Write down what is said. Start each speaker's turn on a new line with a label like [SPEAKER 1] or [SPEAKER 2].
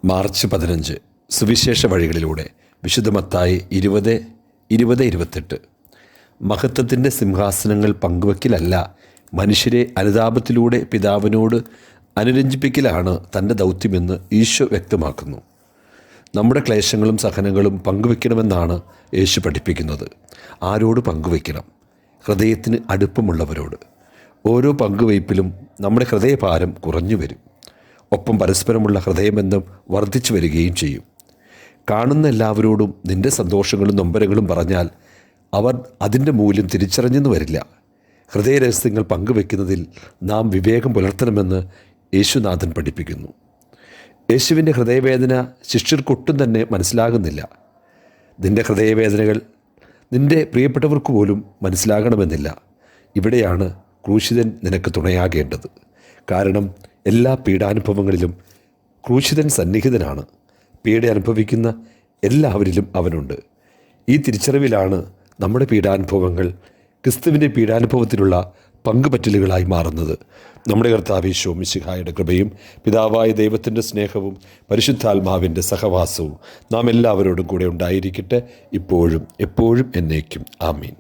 [SPEAKER 1] March 15 സുവിശേഷ വഴികളിലൂടെ വിശുദ്ധ മത്തായി 20:28 മഹത്വത്തിൻ്റെ സിംഹാസനങ്ങൾ പങ്കുവയ്ക്കലല്ല, മനുഷ്യരെ അനുതാപത്തിലൂടെ പിതാവിനോട് അനുരഞ്ജിപ്പിക്കലാണ് തൻ്റെ ദൗത്യമെന്ന് ഈശോ വ്യക്തമാക്കുന്നു. നമ്മുടെ ക്ലേശങ്ങളും സഹനങ്ങളും പങ്കുവയ്ക്കണമെന്നാണ് യേശു പഠിപ്പിക്കുന്നത്. ആരോട് പങ്കുവയ്ക്കണം? ഹൃദയത്തിന് അടുപ്പമുള്ളവരോട്. ഓരോ പങ്കുവയ്പ്പിലും നമ്മുടെ ഹൃദയഭാരം കുറഞ്ഞു വരും. ഒപ്പം പരസ്പരമുള്ള ഹൃദയബന്ധം വർദ്ധിച്ചു വരികയും ചെയ്യും. കാണുന്ന എല്ലാവരോടും നിൻ്റെ സന്തോഷങ്ങളും നൊമ്പരങ്ങളും പറഞ്ഞാൽ അവർ അതിൻ്റെ മൂല്യം തിരിച്ചറിഞ്ഞെന്ന് വരില്ല. ഹൃദയരഹസ്യങ്ങൾ പങ്കുവെക്കുന്നതിൽ നാം വിവേകം പുലർത്തണമെന്ന് യേശുനാഥൻ പഠിപ്പിക്കുന്നു. യേശുവിൻ്റെ ഹൃദയവേദന ശിഷ്യർക്കൊട്ടും തന്നെ മനസ്സിലാകുന്നില്ല. നിൻ്റെ ഹൃദയവേദനകൾ നിൻ്റെ പ്രിയപ്പെട്ടവർക്ക് പോലും മനസ്സിലാകണമെന്നില്ല. ഇവിടെയാണ് ക്രൂശിതൻ നിനക്ക് തുണയാകേണ്ടത്. കാരണം എല്ലാ പീഡാനുഭവങ്ങളിലും ക്രൂശിതൻ സന്നിഹിതനാണ്. പീഡ അനുഭവിക്കുന്ന എല്ലാവരിലും അവനുണ്ട്. ഈ തിരിച്ചറിവിലാണ് നമ്മുടെ പീഡാനുഭവങ്ങൾ ക്രിസ്തുവിൻ്റെ പീഡാനുഭവത്തിലുള്ള പങ്കുപറ്റലുകളായി മാറുന്നത്. നമ്മുടെ കർത്താവ് ഈശോ മിശിഹായുടെ കൃപയും പിതാവായ ദൈവത്തിൻ്റെ സ്നേഹവും പരിശുദ്ധാത്മാവിൻ്റെ സഹവാസവും നാം എല്ലാവരോടും കൂടെ ഉണ്ടായിരിക്കട്ടെ, ഇപ്പോഴും എപ്പോഴും എന്നേക്കും. ആമീൻ.